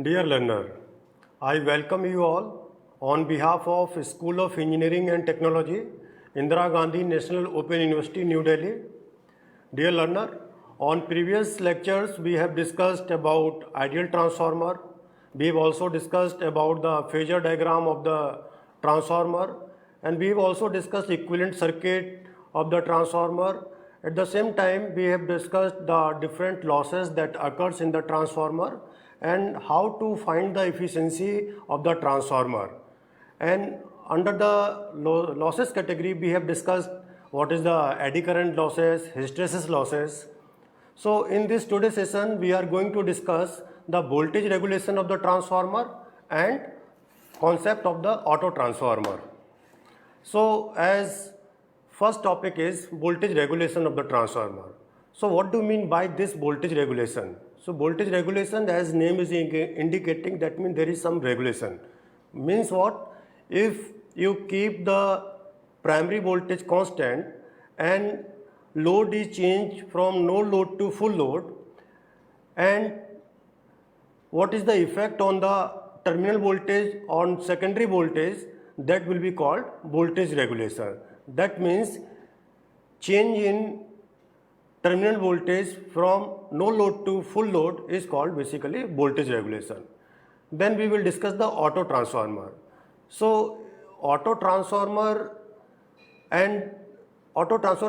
Dear learner, I welcome you all on behalf of School of Engineering and Technology, Indira Gandhi National Open University, New Delhi. Dear learner, on previous lectures we have discussed about ideal transformer. We have also discussed about the phasor diagram of the transformer, and we have also discussed equivalent circuit of the transformer. At the same time, we have discussed the different losses that occurs in the transformer and how to find the efficiency of the transformer. And under the losses category, we have discussed what is the eddy current losses, hysteresis losses. So in this today's session, we are going to discuss the voltage regulation of the transformer and concept of the auto transformer. So as first topic is voltage regulation of the transformer. So what do you mean by this voltage regulation? So voltage regulation, as name is indicating, that means there is some regulation. Means what? If you keep the primary voltage constant and load is changed from no load to full load, and what is the effect on the terminal voltage on secondary voltage, that will be called voltage regulation. That means change in terminal voltage from no load to full load is called basically voltage regulation. Then we will discuss the auto transformer. So auto transformer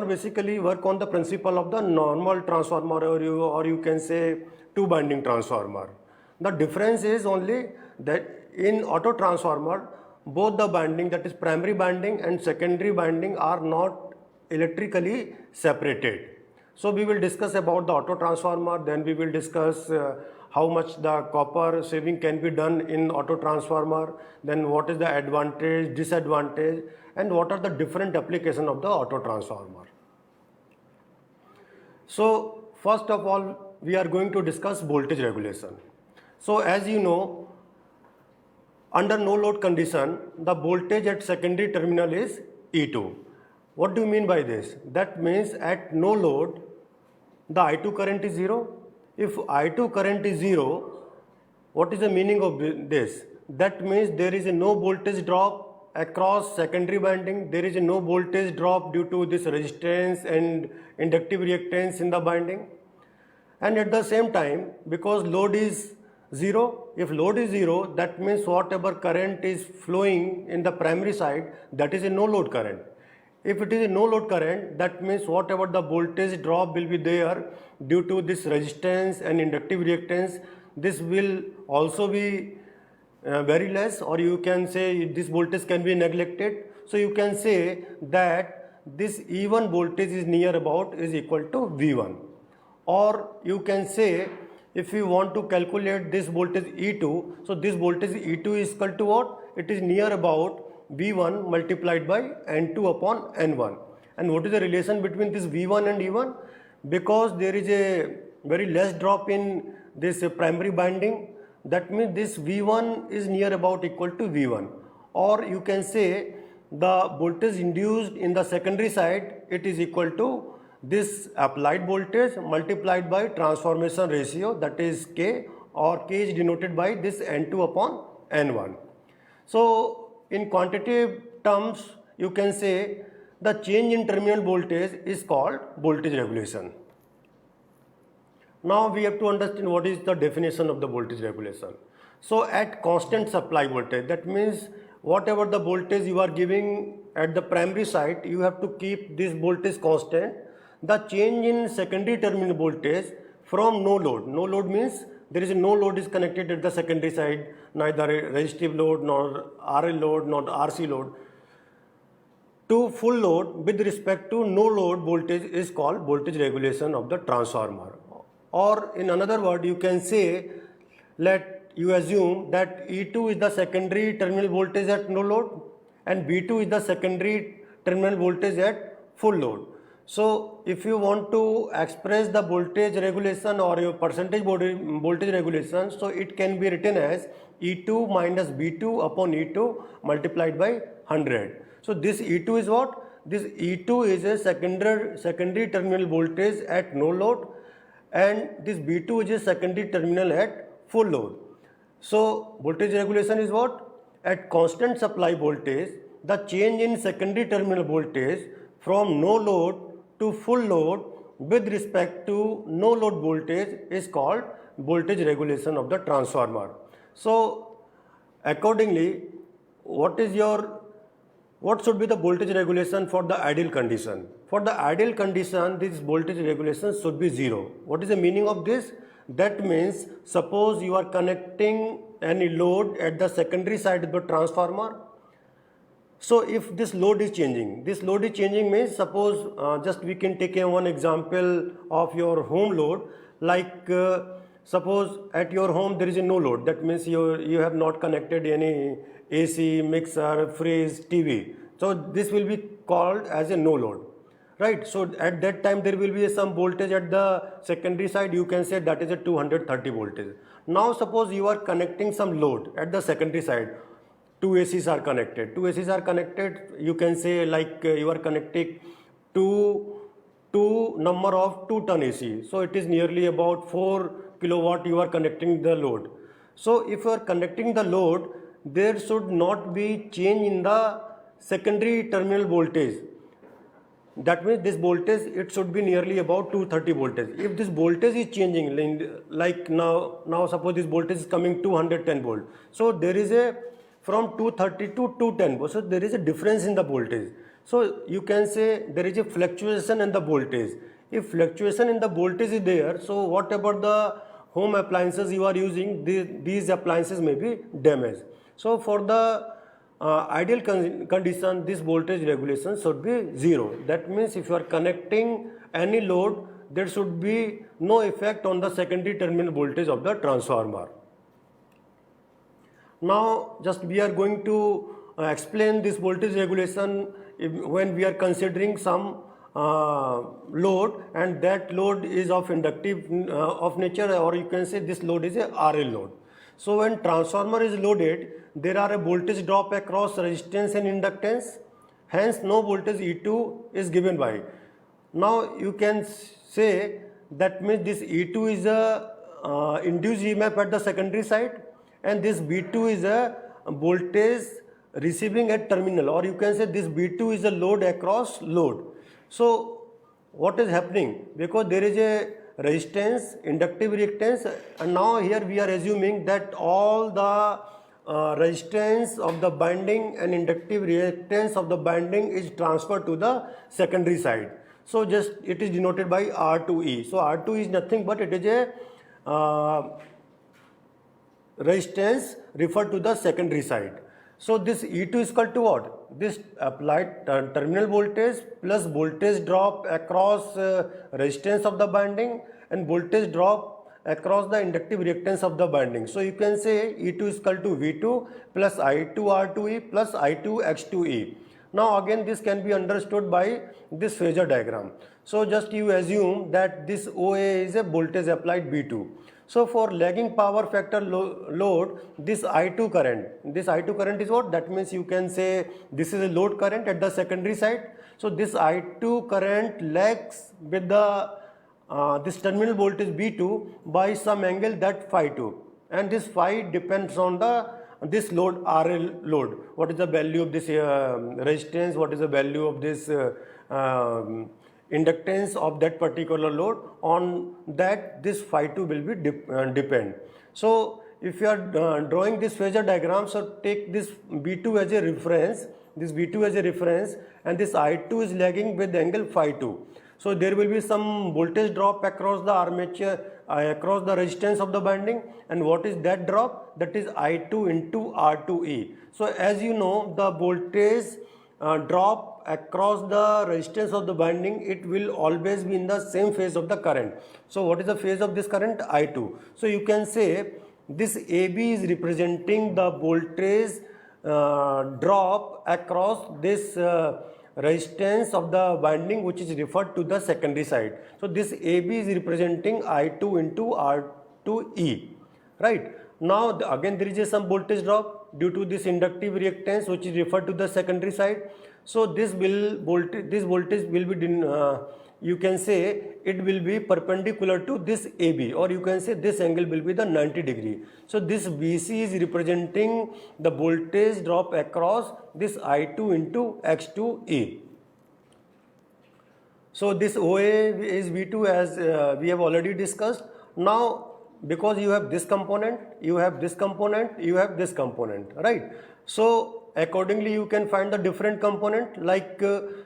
basically work on the principle of the normal transformer, or you can say two binding transformer. The difference is only that in auto transformer, both the binding, that is primary binding and secondary binding, are not electrically separated. So we will discuss about the auto transformer, then we will discuss how much the copper saving can be done in auto transformer, then what is the advantage, disadvantage, and what are the different applications of the auto transformer. So first of all, we are going to discuss voltage regulation. So as you know, under no load condition, the voltage at secondary terminal is E2. What do you mean by this? That means at no load, the I2 current is 0. If I2 current is 0, what is the meaning of this? That means there is no voltage drop across secondary binding. There is no voltage drop due to this resistance and inductive reactance in the binding. And at the same time, because load is 0, if load is 0, that means whatever current is flowing in the primary side, that is a no load current. If it is a no load current, that means whatever the voltage drop will be there due to this resistance and inductive reactance, this will also be very less, or you can say this voltage can be neglected. So you can say that this E1 voltage is near about is equal to V1. Or you can say, if you want to calculate this voltage E2, so this voltage E2 is equal to what? It is near about V1 multiplied by N2 upon N1. And what is the relation between this V1 and E1? Because there is a very less drop in this primary binding, that means this V1 is near about equal to V1. Or you can say the voltage induced in the secondary side, it is equal to this applied voltage multiplied by transformation ratio, that is K, or K is denoted by this N2 upon N1. So in quantitative terms, you can say the change in terminal voltage is called voltage regulation. Now we have to understand what is the definition of the voltage regulation. So at constant supply voltage, that means whatever the voltage you are giving at the primary side, you have to keep this voltage constant. The change in secondary terminal voltage from no load. No load means there is no load is connected at the secondary side, neither a resistive load, nor RL load, nor RC load, to full load with respect to no load voltage is called voltage regulation of the transformer. Or in another word, you can say, let you assume that E2 is the secondary terminal voltage at no load and V2 is the secondary terminal voltage at full load. So if you want to express the voltage regulation or your percentage voltage regulation, so it can be written as E2 minus V2 upon E2 multiplied by 100. So this E2 is what? This E2 is a secondary terminal voltage at no load, and this V2 is a secondary terminal at full load. So voltage regulation is what? At constant supply voltage, the change in secondary terminal voltage from no load to full load with respect to no load voltage is called voltage regulation of the transformer. So accordingly, what should be the voltage regulation for the ideal condition? For the ideal condition, this voltage regulation should be 0. What is the meaning of this? That means suppose you are connecting any load at the secondary side of the transformer. So if this load is changing means suppose just we can take one example of your home load, like suppose at your home there is no load. That means you have not connected any AC, mixer, fridge, TV. So this will be called as a no load, right? So at that time there will be some voltage at the secondary side. You can say that is a 230 voltage. Now suppose you are connecting some load at the secondary side. Two ACs are connected. You can say like you are connecting two number of 2 ton AC. So it is nearly about 4 kilowatt you are connecting the load. So if you are connecting the load, there should not be change in the secondary terminal voltage. That means this voltage, it should be nearly about 230 voltage. If this voltage is changing, like now suppose this voltage is coming 210 volt. So there is a from 230 to 210 volt. So there is a difference in the voltage. So you can say there is a fluctuation in the voltage. If fluctuation in the voltage is there, so whatever the home appliances you are using, these appliances may be damaged. So for the ideal condition, this voltage regulation should be 0. That means if you are connecting any load, there should be no effect on the secondary terminal voltage of the transformer. Now just we are going to explain this voltage regulation when we are considering some load, and that load is of inductive of nature, or you can say this load is a RL load. So when transformer is loaded, there are a voltage drop across resistance and inductance, hence no voltage E2 is given by. Now you can say that means this E2 is a induced EMF at the secondary side, and this B2 is a voltage receiving at terminal, or you can say this B2 is a load across load. So what is happening? Because there is a resistance, inductive reactance, and now here we are assuming that all the resistance of the binding and inductive reactance of the binding is transferred to the secondary side. So just it is denoted by R2E. So R2 is nothing but it is a resistance referred to the secondary side. So this E2 is equal to what? This applied terminal voltage plus voltage drop across resistance of the binding and voltage drop across the inductive reactance of the binding. So you can say E2 is equal to V2 plus I2 R2E plus I2 X2E. Now again this can be understood by this phasor diagram. So just you assume that this OA is a voltage applied V2. So for lagging power factor load, this I2 current is what? That means you can say this is a load current at the secondary side. So this I2 current lags with the this terminal voltage V2 by some angle, that phi 2, and this phi depends on this load RL load. What is the value of this resistance? What is the value of this inductance of that particular load? On that this phi 2 will be depend. So if you are drawing this phasor diagram, so take this V2 as a reference, and this I2 is lagging with angle phi 2. So there will be some voltage drop across the armature, across the resistance of the binding, and what is that drop? That is I2 into R2E. So as you know, the voltage drop across the resistance of the binding, it will always be in the same phase of the current. So what is the phase of this current? I2. So you can say this AB is representing the voltage drop across this resistance of the binding, which is referred to the secondary side. So this AB is representing I2 into R2E, right? Now again there is some voltage drop due to this inductive reactance, which is referred to the secondary side. So this voltage will be you can say it will be perpendicular to this AB, or you can say this angle will be the 90 degree. So this BC is representing the voltage drop across this I2 into X2E. So this OA is V2 as we have already discussed. Now because you have this component, you have this component, you have this component, right? So accordingly you can find the different component, like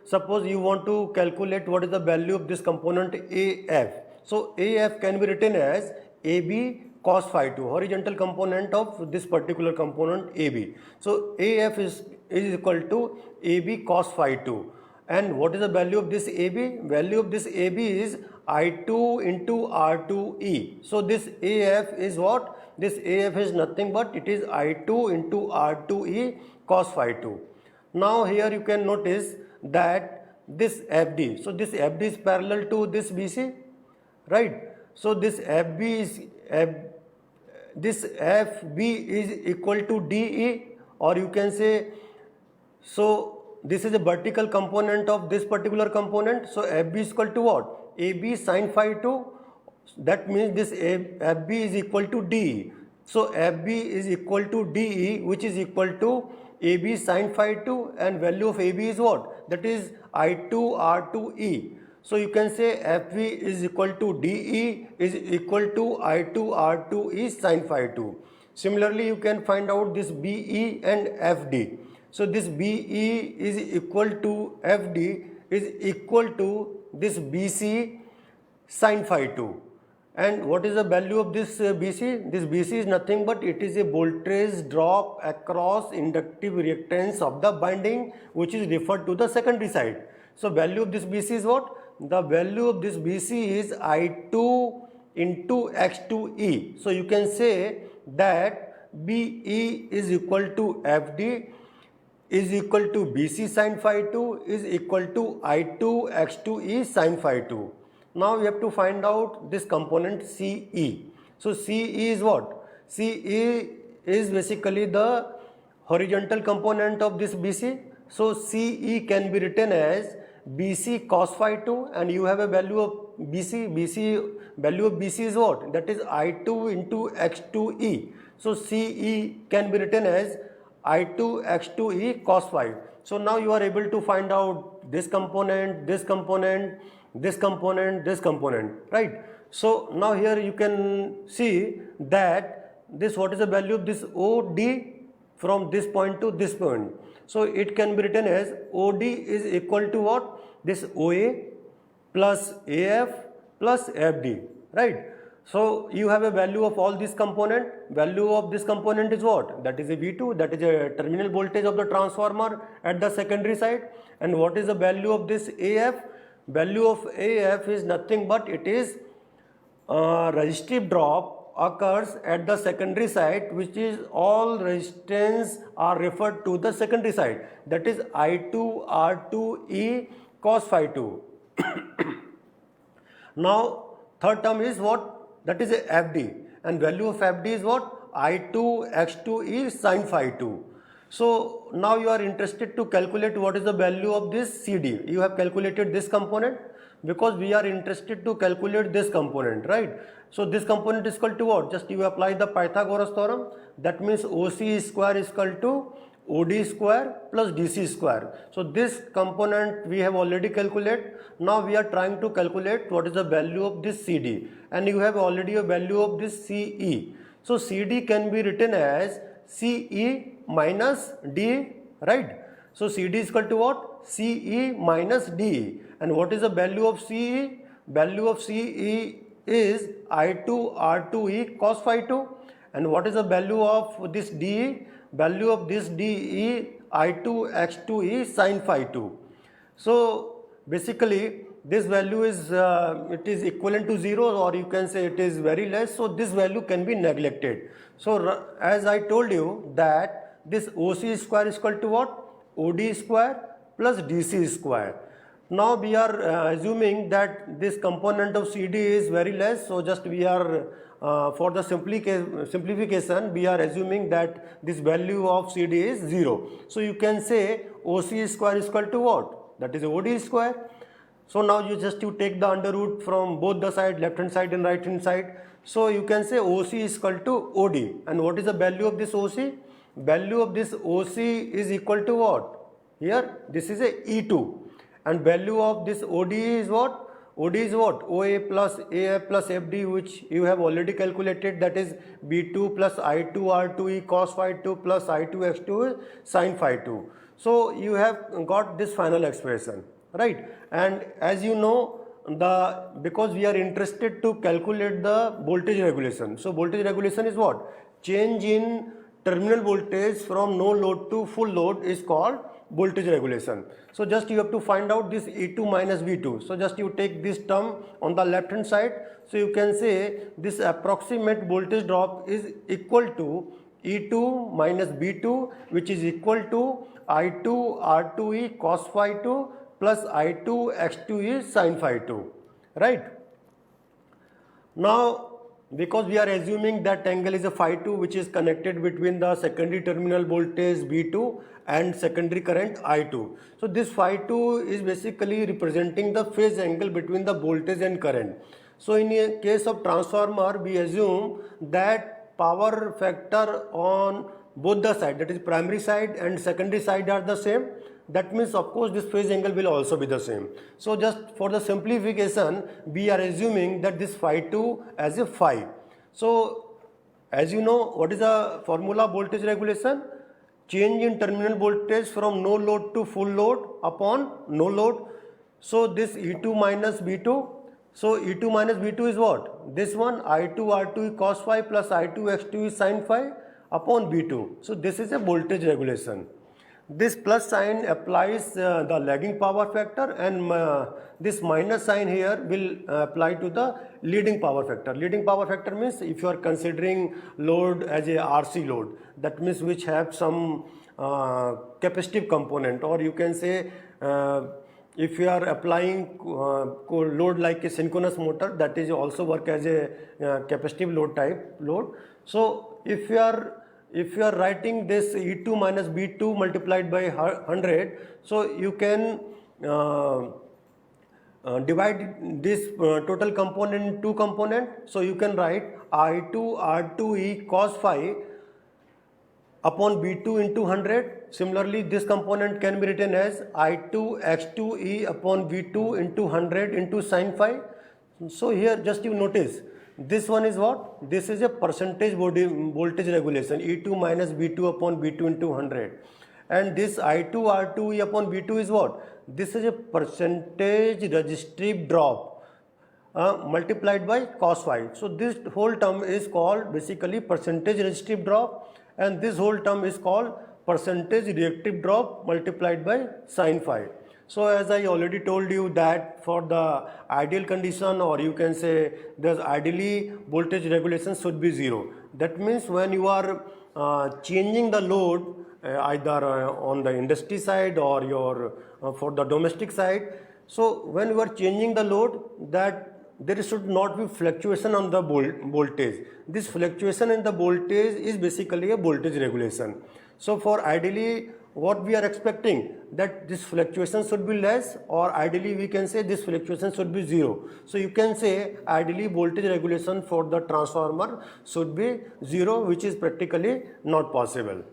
suppose you want to calculate what is the value of this component AF. So AF can be written as AB cos phi 2, horizontal component of this particular component AB. So AF is equal to AB cos phi 2. And what is the value of this AB? Value of this AB is I2 into R2E. So this AF is what? This AF is nothing but it is I2 into R2E cos phi 2. Now here you can notice that this FD, so this FD is parallel to this BC, right? So this FB is this FB is equal to DE, or you can say, so this is a vertical component of this particular component. So FB is equal to what? AB sin phi 2. That means this FB is equal to DE. So FB is equal to DE, which is equal to AB sin phi 2, and value of AB is what? That is I2 R2E. So you can say FB is equal to DE is equal to I2 R2E sin phi 2. Similarly, you can find out this BE and FD. So this BE is equal to FD is equal to this BC sin phi 2. And what is the value of this BC? This BC is nothing but it is a voltage drop across inductive reactance of the binding, which is referred to the secondary side. So value of this BC is what? The value of this BC is I2 into X2E. So you can say that BE is equal to FD is equal to BC sin phi 2 is equal to I2 X2E sin phi 2. Now we have to find out this component CE. So CE is what? CE is basically the horizontal component of this BC. So CE can be written as BC cos phi 2, and you have a value of value of BC is what? That is I2 into X2E. So CE can be written as I2 X2E cos phi. So now you are able to find out this component, this component, this component, this component, right? So now here you can see that this, what is the value of this OD from this point to this point. So it can be written as OD is equal to what? This OA plus AF plus FD, right? So you have a value of all these component. Value of this component is what? That is a V2, that is a terminal voltage of the transformer at the secondary side. And what is the value of this AF? Value of AF is nothing but it is resistive drop occurs at the secondary side, which is all resistance are referred to the secondary side. That is I2 R2E cos phi 2. Now third term is what? That is a FD, and value of FD is what? I2 X2E sin phi 2. So now you are interested to calculate what is the value of this CD. You have calculated this component because we are interested to calculate this component, right? So this component is equal to what? Just you apply the Pythagoras theorem. That means OC square is equal to OD square plus DC square. So this component we have already calculated. Now we are trying to calculate what is the value of this CD, and you have already a value of this CE. So CD can be written as CE minus DE, right? So CD is equal to what? CE minus DE. And what is the value of CE? Value of CE is I2 R2E cos phi 2. And what is the value of this DE? Value of this DE I2 X2E sin phi 2. So basically this value is it is equivalent to 0, or you can say it is very less. So this value can be neglected. So as I told you that this OC square is equal to what? OD square plus DC square. Now we are assuming that this component of CD is very less. So just we are for the simplification we are assuming that this value of CD is 0. So you can say OC square is equal to what? That is OD square. So now you take the under root from both the side, left hand side and right hand side. So you can say OC is equal to OD. And what is the value of this OC? Value of this OC is equal to what? Here this is a E2. And value of this OD is what? OD is what? OA plus AF plus FD, which you have already calculated, that is B2 plus I2 R2E cos phi 2 plus I2 X2 sin phi 2. So you have got this final expression, right? And as you know, because we are interested to calculate the voltage regulation. So voltage regulation is what? Change in terminal voltage from no load to full load is called voltage regulation. So just you have to find out this E2 minus V2. So just you take this term on the left hand side. So you can say this approximate voltage drop is equal to E2 minus V2, which is equal to I2 R2E cos phi 2 plus I2 X2E sin phi 2, right? Now, because we are assuming that angle is a phi 2 which is connected between the secondary terminal voltage V2 and secondary current I2. So this phi 2 is basically representing the phase angle between the voltage and current. So in a case of transformer, we assume that power factor on both the side, that is primary side and secondary side, are the same. That means of course this phase angle will also be the same. So just for the simplification, we are assuming that this phi 2 as a phi. So as you know, what is the formula of voltage regulation? Change in terminal voltage from no load to full load upon no load. So this E2 minus V2. So E2 minus V2 is what? This one, I2 R2 cos phi plus I2 X2 sin phi upon V2. So this is a voltage regulation. This plus sign applies the lagging power factor, and this minus sign here will apply to the leading power factor. Leading power factor means if you are considering load as a RC load, that means which have some capacitive component, or you can say if you are applying load like a synchronous motor, that is also work as a capacitive load type load. So if you are writing this E2 minus B2 multiplied by 100, so you can divide this total component in two components. So you can write I2 R2E cos phi upon B2 into 100. Similarly, this component can be written as I2 X2E upon V2 into 100 into sin phi. So here just you notice, this one is what? This is a percentage voltage regulation, E2 minus V2 upon V2 into 100. And this I2 R2E upon V2 is what? This is a percentage resistive drop multiplied by cos phi. So this whole term is called basically percentage resistive drop, and this whole term is called percentage reactive drop multiplied by sin phi. So as I already told you that for the ideal condition, or you can say there's ideally voltage regulation should be 0. That means when you are changing the load either on the industry side or your for the domestic side, so when you are changing the load, that there should not be fluctuation on the voltage. This fluctuation in the voltage is basically a voltage regulation. So for ideally what we are expecting, that this fluctuation should be less, or ideally we can say this fluctuation should be 0. So you can say ideally voltage regulation for the transformer should be 0, which is practically not possible.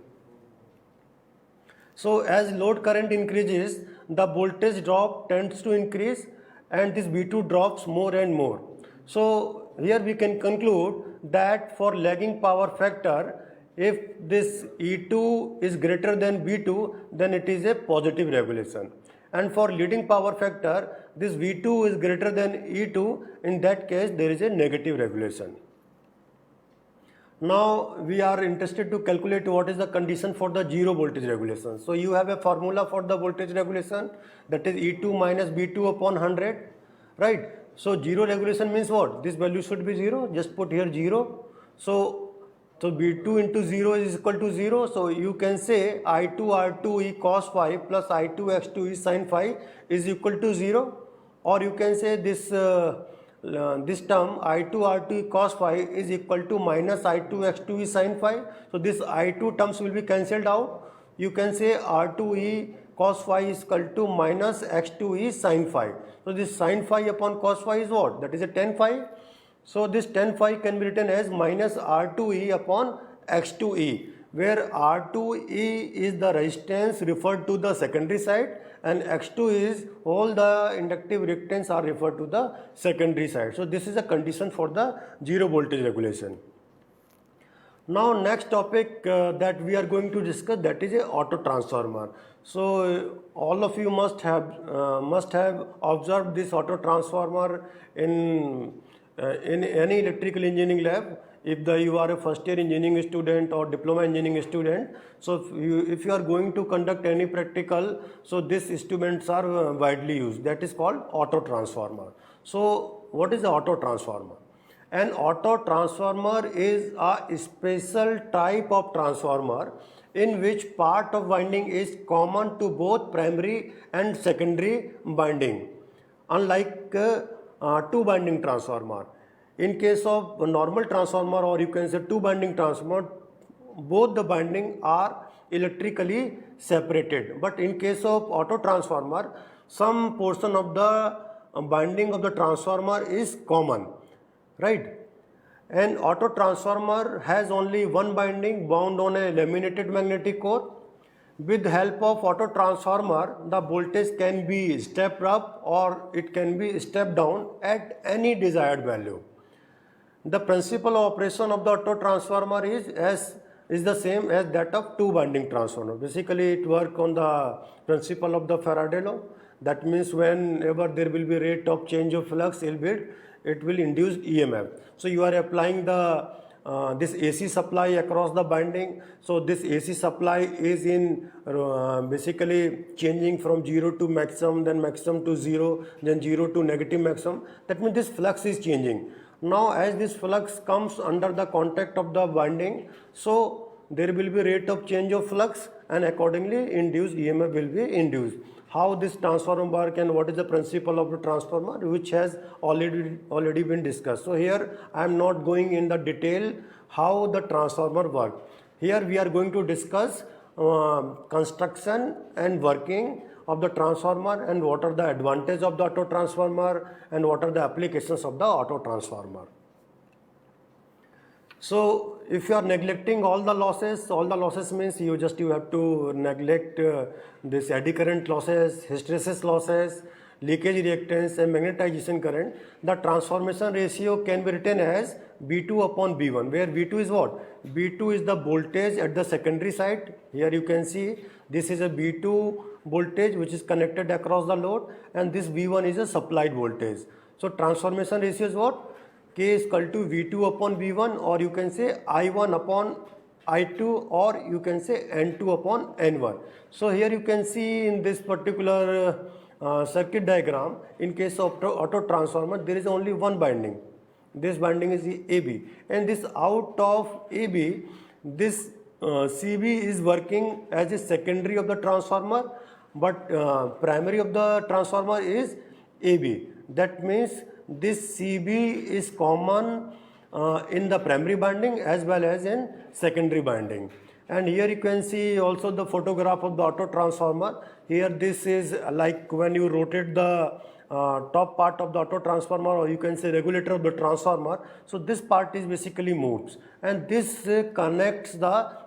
So as load current increases, the voltage drop tends to increase, and this V2 drops more and more. So here we can conclude that for lagging power factor, if this E2 is greater than V2, then it is a positive regulation. And for leading power factor, this V2 is greater than E2, in that case there is a negative regulation. Now we are interested to calculate what is the condition for the zero voltage regulation. So you have a formula for the voltage regulation, that is E2 minus V2 upon 100, right? So zero regulation means what? This value should be 0, just put here 0. So V2 into 0 is equal to 0. So you can say I2 R2E cos phi plus I2 X2E sin phi is equal to 0. Or you can say this term I2 R2E cos phi is equal to minus I2 X2E sin phi. So this I2 terms will be cancelled out. You can say R2E cos phi is equal to minus x2 is sin phi. So this sin phi upon cos phi is what? That is a tan phi. So this tan phi can be written as minus R2e upon x2e, where R2e is the resistance referred to the secondary side and x2 is all the inductive reactance are referred to the secondary side. So this is a condition for the zero voltage regulation. Now next topic that we are going to discuss, that is a auto transformer. So all of you must have observed this auto transformer in any electrical engineering lab. If you are a first year engineering student or diploma engineering student, so if you are going to conduct any practical, so these instruments are widely used. That is called auto transformer. So what is the auto transformer? An auto transformer is a special type of transformer in which part of winding is common to both primary and secondary winding, unlike two winding transformer. In case of a normal transformer, or you can say two winding transformer, both the winding are electrically separated. But in case of auto transformer, some portion of the winding of the transformer is common, right? An auto transformer has only one winding bound on a laminated magnetic core. With the help of auto transformer, the voltage can be stepped up or it can be stepped down at any desired value. The principle of operation of the auto transformer is the same as that of two winding transformer. Basically, it works on the principle of the Faraday law. That means whenever there will be rate of change of flux, it will induce EMF. So you are applying the this AC supply across the winding. So this AC supply is in basically changing from 0 to maximum, then maximum to 0, then 0 to negative maximum. That means this flux is changing. Now as this flux comes under the contact of the winding, so there will be rate of change of flux and accordingly induced EMF will be induced. How this transformer work and what is the principle of the transformer, which has already been discussed. So here I am not going in the detail how the transformer work. Here we are going to discuss construction and working of the transformer and what are the advantages of the auto transformer and what are the applications of the auto transformer. So if you are neglecting all the losses means you have to neglect this eddy current losses, hysteresis losses, leakage reactance and magnetization current. The transformation ratio can be written as B2 upon B1, where B2 is what? B2 is the voltage at the secondary side. Here you can see this is a B2 voltage which is connected across the load and this V1 is a supplied voltage. So transformation ratio is what? K is equal to V2 upon V1, or you can say I1 upon I2, or you can say N2 upon N1. So here you can see in this particular circuit diagram, in case of auto transformer, there is only one winding. This winding is AB, and this out of AB, this CB is working as a secondary of the transformer, but primary of the transformer is AB. That means this CB is common in the primary winding as well as in secondary winding. And here you can see also the photograph of the auto transformer. Here this is like when you rotate the top part of the auto transformer, or you can say regulator of the transformer. So this part is basically moves and this connects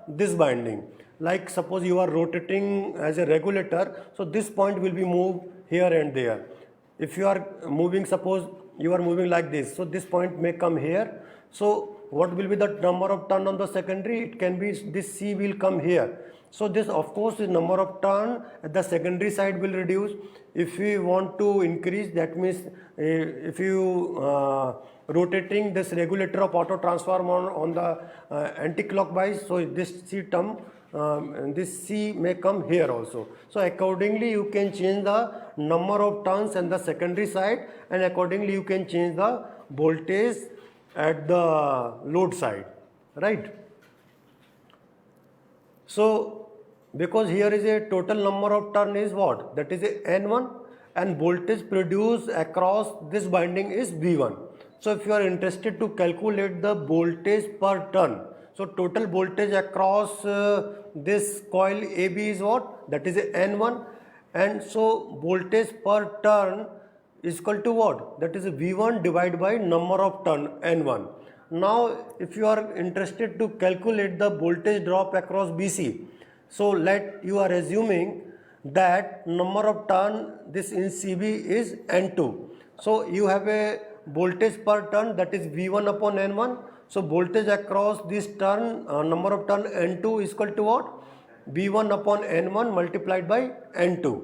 this winding. Like suppose you are rotating as a regulator, so this point will be moved here and there. If you are moving, suppose you are moving like this, so this point may come here. So what will be the number of turn on the secondary? It can be this C will come here. So this of course the number of turn at the secondary side will reduce. If we want to increase, that means if you rotating this regulator of auto transformer on the anti-clockwise, so this C term, this C may come here also. So accordingly you can change the number of turns and the secondary side, and accordingly you can change the voltage at the load side, right? So because here is a total number of turn is what? That is a N1, and voltage produced across this winding is V1. So if you are interested to calculate the voltage per turn, so total voltage across this coil AB is what? That is a N1, and so voltage per turn is equal to what? That is V1 divided by number of turn N1. Now if you are interested to calculate the voltage drop across BC, so let you are assuming that number of turn this in CB is N2. So you have a voltage per turn, that is V1 upon N1. So voltage across this turn, number of turn N2 is equal to what? V1 upon N1 multiplied by N2.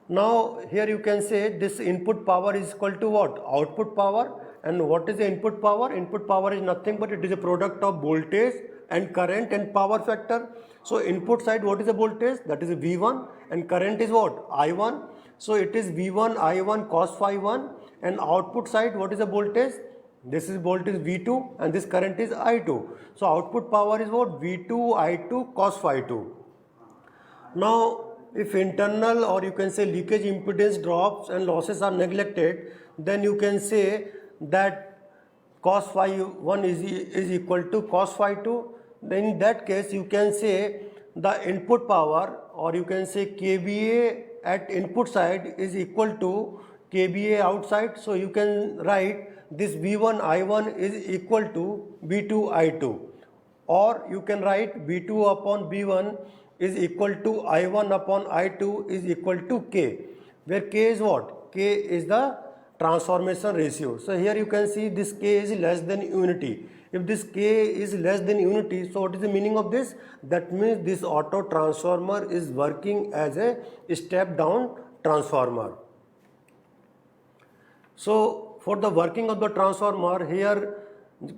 Now here you can say this input power is equal to what? Output power. And what is the input power? Input power is nothing but it is a product of voltage and current and power factor. So input side, what is the voltage? That is V1, and current is what? I1. So it is V1 I1 cos phi 1, and output side, what is the voltage? This is voltage V2 and this current is I2. So output power is what? V2 I2 cos phi 2. Now if internal or you can say leakage impedance drops and losses are neglected, then you can say that cos phi 1 is equal to cos phi 2. Then in that case you can say the input power, or you can say KVA at input side is equal to KVA outside. So you can write this V1 I1 is equal to V2 I2, or you can write V2 upon V1 is equal to I1 upon I2 is equal to K, where K is what? K is the transformation ratio. So here you can see this K is less than unity. If this K is less than unity, so what is the meaning of this? That means this auto transformer is working as a step down transformer. So for the working of the transformer here,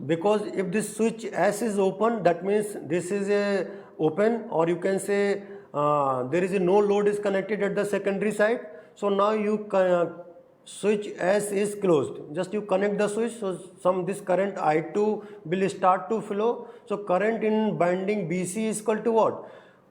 because if this switch S is open, that means this is a open, or you can say there is a no load is connected at the secondary side. So now you switch S is closed, just you connect the switch, so this current I2 will start to flow. So current in binding BC is equal to what?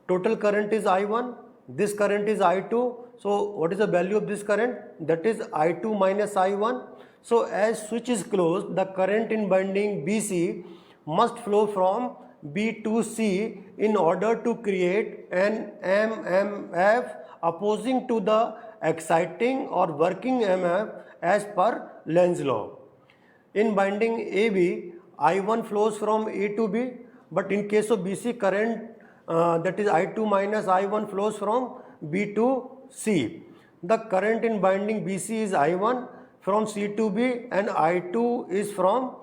Total current is I1, this current is I2. So what is the value of this current? That is I2 minus I1. So as switch is closed, the current in binding BC must flow from B to C in order to create an MMF opposing to the exciting or working MF as per Lenz law. In binding AB, I1 flows from A to B, but in case of BC, current that is I2 minus I1 flows from B to C. The current in binding BC is I1 from C to B, and I2 is from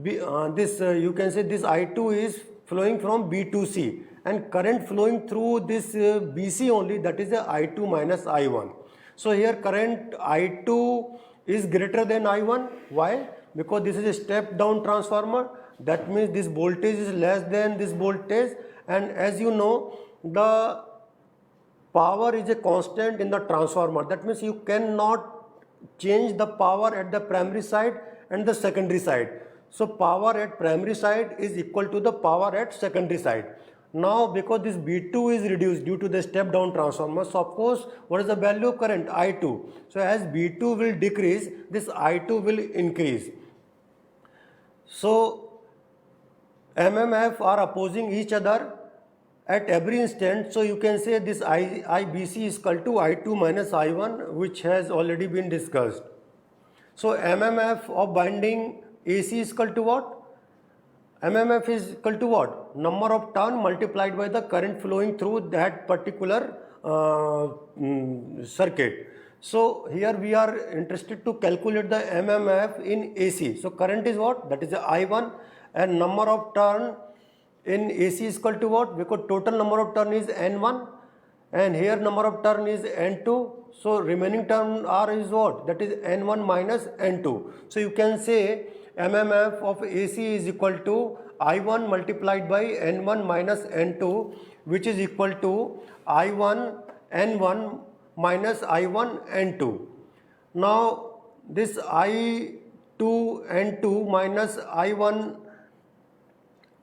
B, you can say this I2 is flowing from B to C, and current flowing through this BC only, that is the I2 minus I1. So here current I2 is greater than I1. Why? Because this is a step down transformer. That means this voltage is less than this voltage, and as you know, the power is a constant in the transformer. That means you cannot change the power at the primary side and the secondary side. So power at primary side is equal to the power at secondary side. Now because this B2 is reduced due to the step down transformer, so of course what is the value of current? I2. So as B2 will decrease, this I2 will increase. So MMF are opposing each other at every instant. So you can say this IBC is equal to I2 minus I1, which has already been discussed. So MMF of binding AC is equal to what? MMF is equal to what? Number of turn multiplied by the current flowing through that particular circuit. So here we are interested to calculate the MMF in AC. So current is what? That is the I1, and number of turn in AC is equal to what? Because total number of turn is N1, and here number of turn is N2. So remaining turn R is what? That is N1 minus N2. So you can say MMF of AC is equal to I1 multiplied by N1 minus N2, which is equal to I1 N1 minus I1 N2. Now this I2 N2 minus I1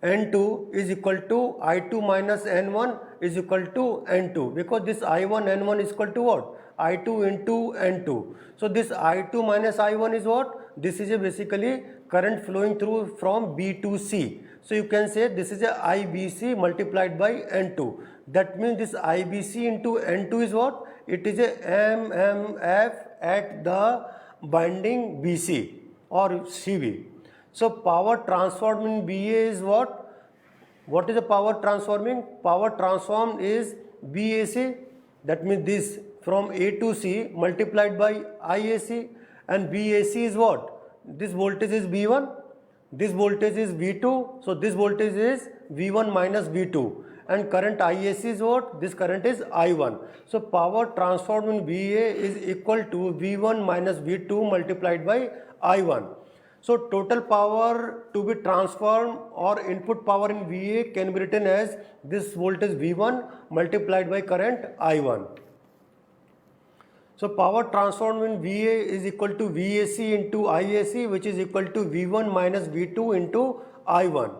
N2 is equal to I2 minus N1 is equal to N2, because this I1 N1 is equal to what? I2 into N2. So this I2 minus I1 is what? This is basically current flowing through from B to C. So you can say this is a IBC multiplied by N2. That means this IBC into N2 is what? It is a MMF at the binding BC or CV. So power transformed in BA is what? What is the power transforming? Power transformed is BAC. That means this from A to C multiplied by IAC, and BAC is what? This voltage is V1, this voltage is V2, so this voltage is V1 minus V2, and current IAC is what? This current is I1. So power transformed in VA is equal to V1 minus V2 multiplied by I1. So total power to be transformed or input power in VA can be written as this voltage V1 multiplied by current I1. So power transformed in VA is equal to VAC into IAC, which is equal to V1 minus V2 into I1.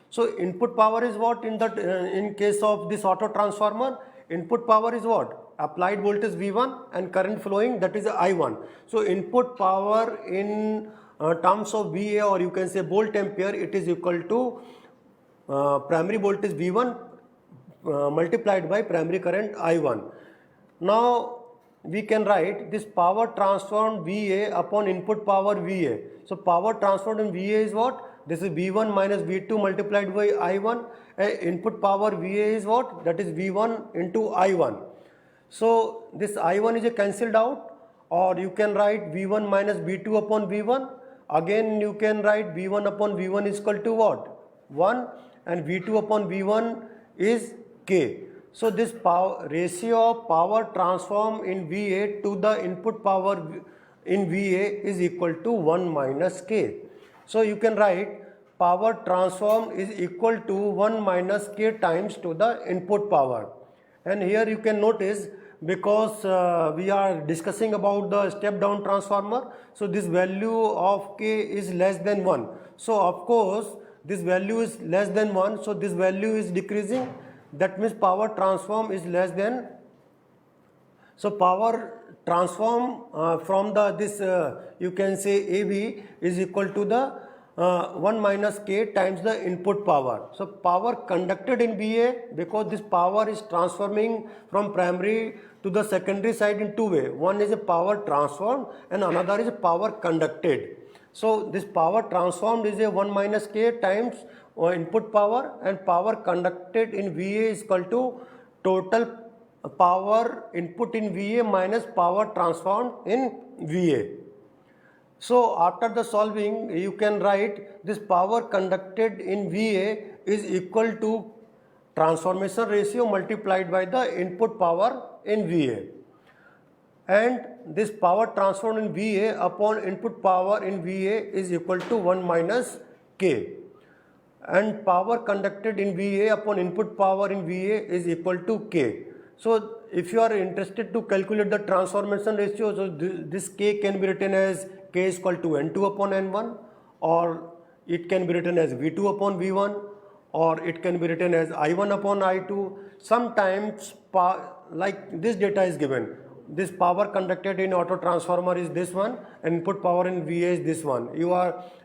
So input power is what in case of this auto transformer? Input power is what? Applied voltage V1 and current flowing, that is I1. So input power in terms of VA, or you can say volt ampere, it is equal to primary voltage V1 multiplied by primary current I1. Now we can write this power transformed VA upon input power VA. So power transformed in VA is what? This is V1 minus V2 multiplied by I1. Input power VA is what? That is V1 into I1. So this I1 is cancelled out, or you can write V1 minus V2 upon V1. Again you can write V1 upon V1 is equal to what? 1, and V2 upon V1 is K. So this power ratio of power transform in VA to the input power in VA is equal to 1 minus K. So you can write power transform is equal to 1 minus K times to the input power. And here you can notice, because we are discussing about the step down transformer, so this value of K is less than 1. So of course this value is less than 1, so this value is decreasing. That means power transform is less than, so power transform from this you can say AB is equal to the 1 minus K times the input power. So power conducted in VA, because this power is transforming from primary to the secondary side in two ways. One is a power transformed and another is a power conducted. So this power transformed is a 1 minus K times input power, and power conducted in VA is equal to total power input in VA minus power transformed in VA. So after the solving, you can write this power conducted in VA is equal to transformation ratio multiplied by the input power in VA, and this power transformed in VA upon input power in VA is equal to 1 minus K, and power conducted in VA upon input power in VA is equal to K. So if you are interested to calculate the transformation ratio, so this K can be written as K is equal to N2 upon N1, or it can be written as V2 upon V1, or it can be written as I1 upon I2. Sometimes like this data is given, this power conducted in auto transformer is this one, and input power in VA is this one.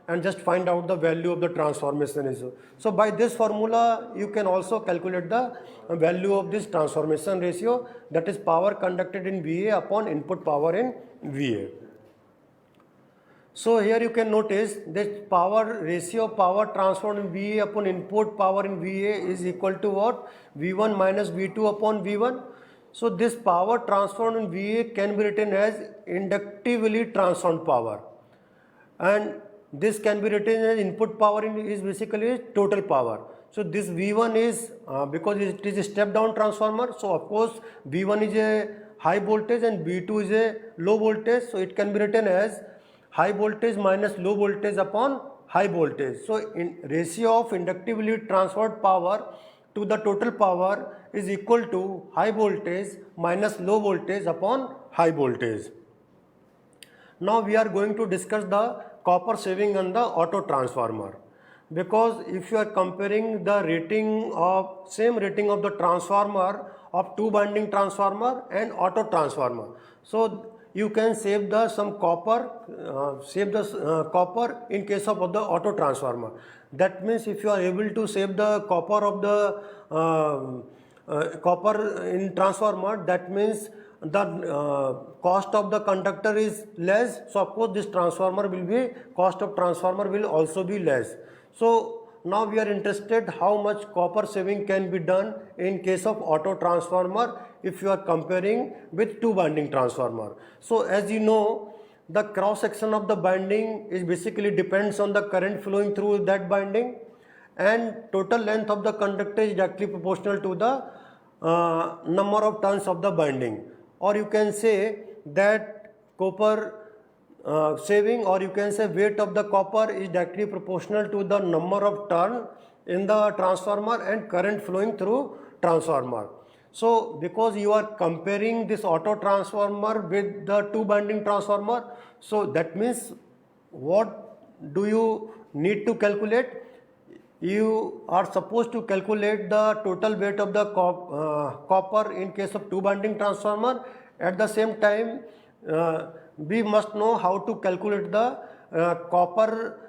And just find out the value of the transformation ratio. So by this formula you can also calculate the value of this transformation ratio, that is power conducted in VA upon input power in VA. So here you can notice that power ratio of power transformed in VA upon input power in VA is equal to what? V1 minus V2 upon V1. So this power transformed in VA can be written as inductively transformed power, and this can be written as input power is basically total power. So this V1 is because it is a step down transformer, so of course V1 is a high voltage and V2 is a low voltage, so it can be written as high voltage minus low voltage upon high voltage. So in ratio of inductively transferred power to the total power is equal to high voltage minus low voltage upon high voltage. Now we are going to discuss the copper saving on the auto transformer, because if you are comparing the same rating of the transformer of two winding transformer and auto transformer, so you can save the some copper, copper in case of the auto transformer. That means if you are able to save the copper of the copper in transformer, that means the cost of the conductor is less. So of course this transformer will be, cost of transformer will also be less. So now we are interested how much copper saving can be done in case of auto transformer if you are comparing with two winding transformer. So as you know, the cross section of the winding is basically depends on the current flowing through that winding, and total length of the conductor is directly proportional to the number of turns of the winding. Or you can say that copper saving, or you can say weight of the copper is directly proportional to the number of turn in the transformer and current flowing through transformer. So because you are comparing this auto transformer with the two winding transformer, so that means what do you need to calculate? You are supposed to calculate the total weight of the copper in case of two winding transformer. At the same time, we must know how to calculate the copper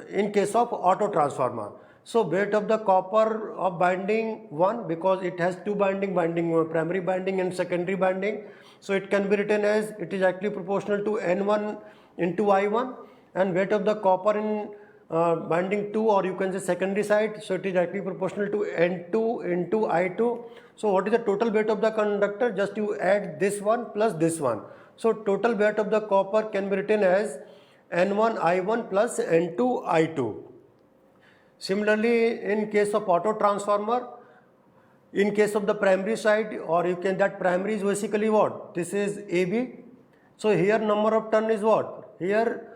in case of auto transformer. So weight of the copper of binding 1, because it has two binding, primary binding and secondary binding. So it can be written as, it is actually proportional to N1 into I1, and weight of the copper in binding 2, or you can say secondary side, so it is actually proportional to N2 into I2. So what is the total weight of the conductor? Just you add this one plus this one. So total weight of the copper can be written as N1 I1 plus N2 I2. Similarly, in case of auto transformer, in case of the primary side, or you can, that primary is basically what? This is AB. So here number of turn is what? Here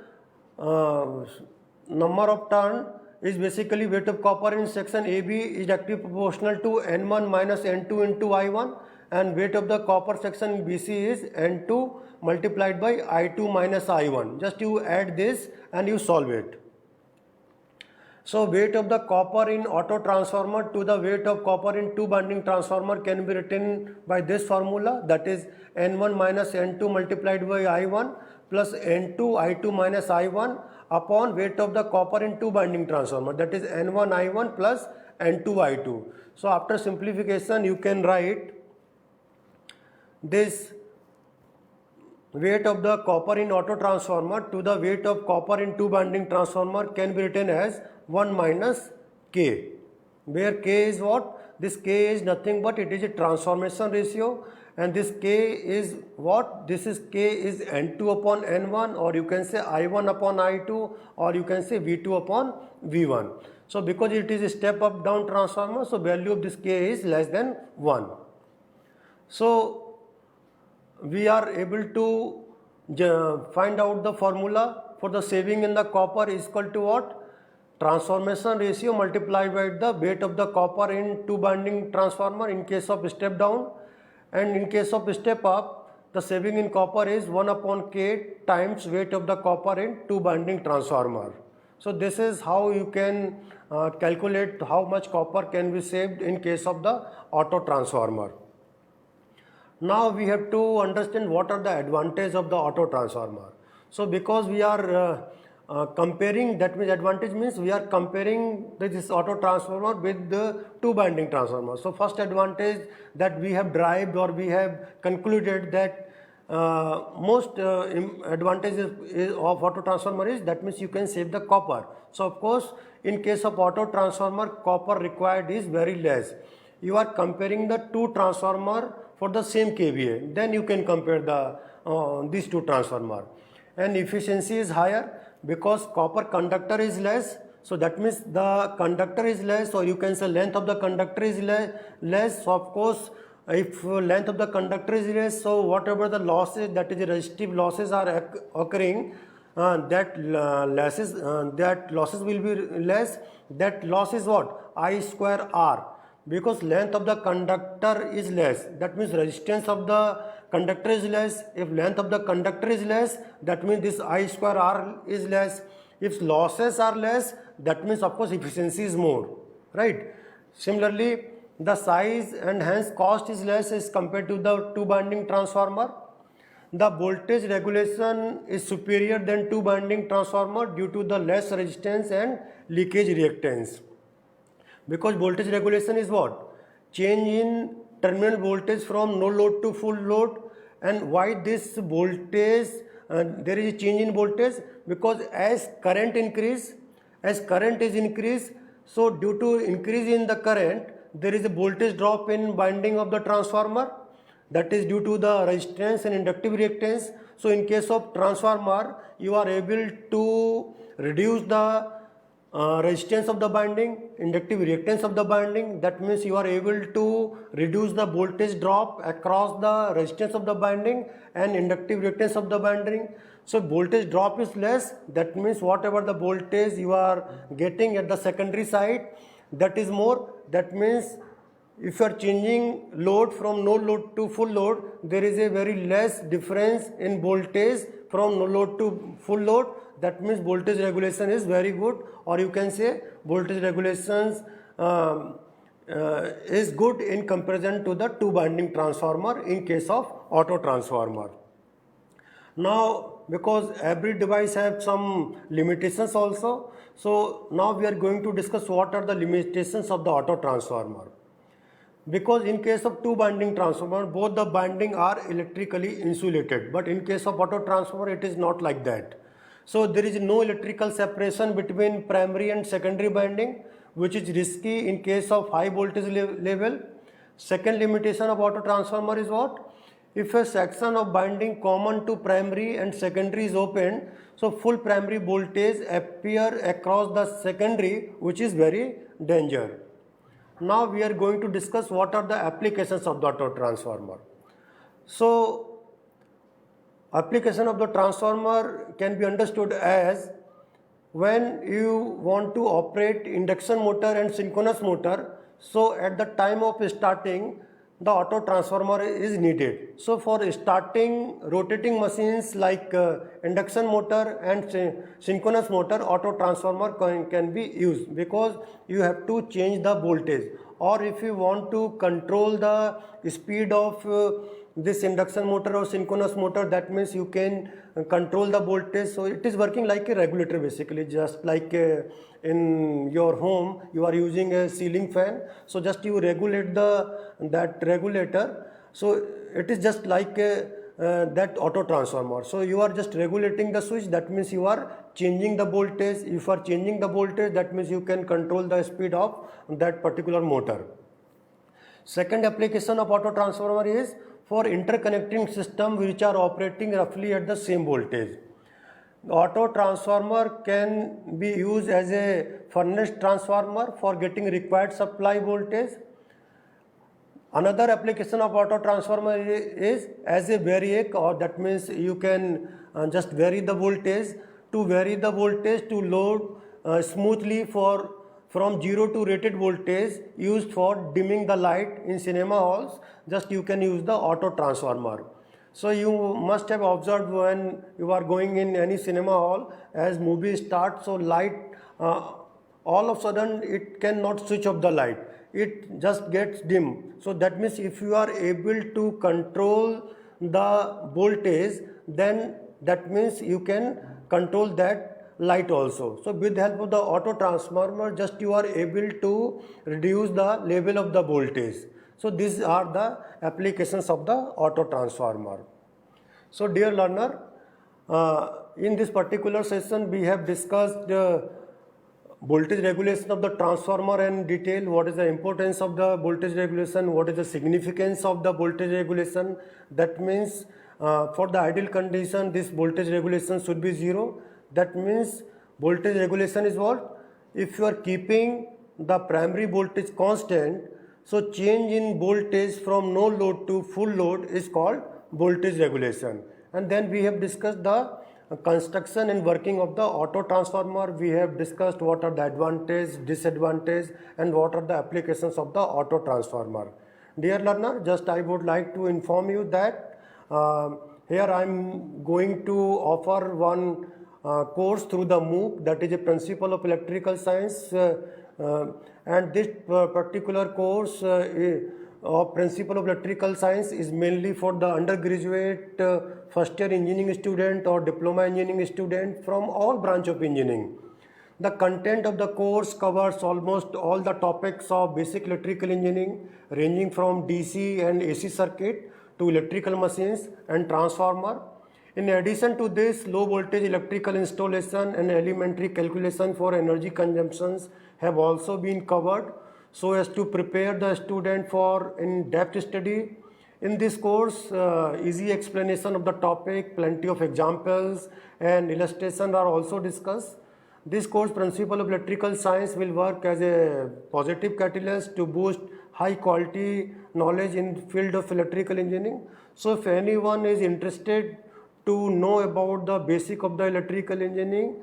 number of turn is basically weight of copper in section AB is directly proportional to N1 minus N2 into I1, and weight of the copper section in BC is N2 multiplied by I2 minus I1. Just you add this and you solve it. So weight of the copper in auto transformer to the weight of copper in two winding transformer can be written by this formula, that is N1 minus N2 multiplied by I1 plus N2 I2 minus I1 upon weight of the copper in two winding transformer, that is N1 I1 plus N2 I2. So after simplification you can write this weight of the copper in auto transformer to the weight of copper in two winding transformer can be written as 1 minus K, where K is what? This K is nothing but it is a transformation ratio, and this K is what? This is K is N2 upon N1, or you can say I1 upon I2, or you can say V2 upon V1. So because it is a step up down transformer, so value of this K is less than 1. So we are able to find out the formula for the saving in the copper is equal to what? Transformation ratio multiplied by the weight of the copper in two winding transformer in case of step down, and in case of step up the saving in copper is 1 upon K times weight of the copper in two winding transformer. So this is how you can calculate how much copper can be saved in case of the auto transformer. Now we have to understand what are the advantages of the auto transformer. So because we are comparing, that means advantage means we are comparing this auto transformer with the two winding transformer. So first advantage that we have derived, or we have concluded that most advantages of auto transformer is, that means you can save the copper. So of course in case of auto transformer copper required is very less. You are comparing the two transformer for the same kVA, then you can compare the these two transformer, and efficiency is higher because copper conductor is less. So that means the conductor is less, or you can say length of the conductor is less. So of course if length of the conductor is less, so whatever the losses, that is resistive losses are occurring, that losses will be less. That loss is what? I square R, because length of the conductor is less, that means resistance of the conductor is less. If length of the conductor is less, that means this I square R is less. If losses are less, that means of course efficiency is more, right? Similarly, the size and hence cost is less as compared to the two winding transformer. the voltage regulation is superior than two winding transformer due to the less resistance and leakage reactance. Because voltage regulation is what? Change in terminal voltage from no load to full load. And why this voltage, there is a change in voltage? Because as current is increased, so due to increase in the current, there is a voltage drop in winding of the transformer. That is due to the resistance and inductive reactance. So in case of transformer, you are able to reduce the resistance of the winding, inductive reactance of the winding. That means you are able to reduce the voltage drop across the resistance of the winding and inductive reactance of the winding. So voltage drop is less. That means whatever the voltage you are getting at the secondary side, that is more. That means if you are changing load from no load to full load, there is a very less difference in voltage from no load to full load. That means voltage regulation is very good, or you can say voltage regulations is good in comparison to the two winding transformer in case of auto transformer. Now, because every device has some limitations also, so now we are going to discuss what are the limitations of the auto transformer. Because in case of two winding transformer, both the winding are electrically insulated, but in case of auto transformer, it is not like that. So there is no electrical separation between primary and secondary winding, which is risky in case of high voltage level. Second limitation of auto transformer is what? If a section of winding common to primary and secondary is opened, so full primary voltage appear across the secondary, which is very dangerous. Now we are going to discuss what are the applications of the auto transformer. So application of the transformer can be understood as when you want to operate induction motor and synchronous motor, so at the time of starting, the auto transformer is needed. So for starting rotating machines like induction motor and synchronous motor, auto transformer can be used because you have to change the voltage. Or if you want to control the speed of this induction motor or synchronous motor, that means you can control the voltage. So it is working like a regulator basically, just like in your home you are using a ceiling fan, so just you regulate that regulator. So it is just like that auto transformer. So you are just regulating the switch, that means you are changing the voltage. If you are changing the voltage, that means you can control the speed of that particular motor. Second application of auto transformer is for interconnecting system which are operating roughly at the same voltage. Auto transformer can be used as a furnace transformer for getting required supply voltage. Another application of auto transformer is as a variac, or that means you can just vary the voltage to load smoothly from 0 to rated voltage used for dimming the light in cinema halls. Just you can use the auto transformer. So you must have observed when you are going in any cinema hall, as movie starts, so light all of a sudden it cannot switch off the light, it just gets dim. So that means if you are able to control the voltage, then that means you can control that light also. So with the help of the auto transformer, just you are able to reduce the level of the voltage. So these are the applications of the auto transformer. So dear learner, in this particular session we have discussed voltage regulation of the transformer in detail. What is the importance of the voltage regulation? What is the significance of the voltage regulation? That means for the ideal condition, this voltage regulation should be 0. That means voltage regulation is what? If you are keeping the primary voltage constant, so change in voltage from no load to full load is called voltage regulation. And then we have discussed the construction and working of the auto transformer. We have discussed what are the advantage, disadvantage, and what are the applications of the auto transformer. Dear learner, just I would like to inform you that here I am going to offer one course through the MOOC, that is a Principle of Electrical Science, and this particular course of Principle of Electrical Science is mainly for the undergraduate first year engineering student or diploma engineering student from all branch of engineering. The content of the course covers almost all the topics of basic electrical engineering, ranging from DC and AC circuit to electrical machines and transformer. In addition to this, low voltage electrical installation and elementary calculation for energy consumptions have also been covered so as to prepare the student for in-depth study. In this course, easy explanation of the topic, plenty of examples and illustrations are also discussed. This course, Principle of Electrical Science, will work as a positive catalyst to boost high quality knowledge in the field of electrical engineering. So if anyone is interested to know about the basic of the electrical engineering,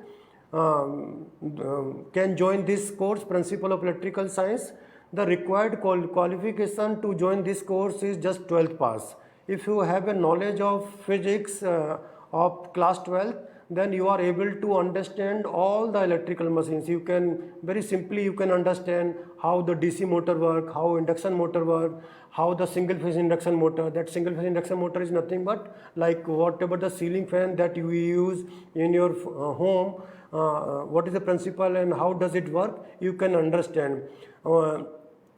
can join this course, Principle of Electrical Science. The required qualification to join this course is just 12th pass. If you have a knowledge of physics of class 12, then you are able to understand all the electrical machines. You can very simply you can understand how the DC motor work, how induction motor work, how the single phase induction motor. That single phase induction motor is nothing but like whatever the ceiling fan that you use in your home. What is the principle and how does it work? You can understand.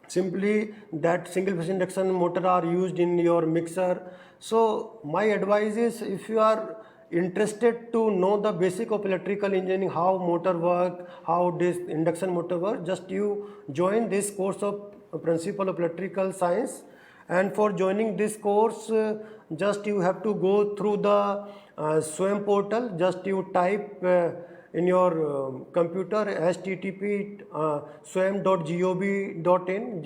Simply that single phase induction motor are used in your mixer. So my advice is, if you are interested to know the basic of electrical engineering, how motor work, how this induction motor work, just you join this course of Principle of Electrical Science. And for joining this course, just you have to go through the SWAYAM portal. Just you type in your computer http swayam.gov.in,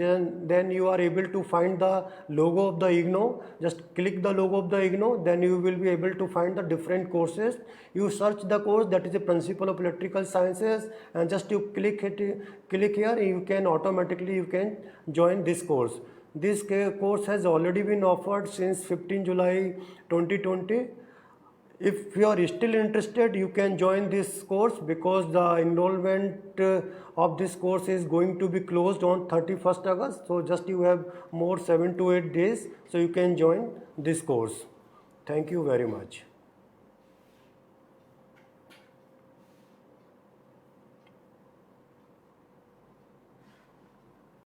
then you are able to find the logo of the IGNOU. Just click the logo of the IGNOU, then you will be able to find the different courses. You search the course that is the Principle of Electrical Sciences, and just you click here, you can automatically join this course. This course has already been offered since 15 July 2020. If you are still interested, you can join this course because the enrollment of this course is going to be closed on 31st August. So just you have more 7 to 8 days, so you can join this course. Thank you very much.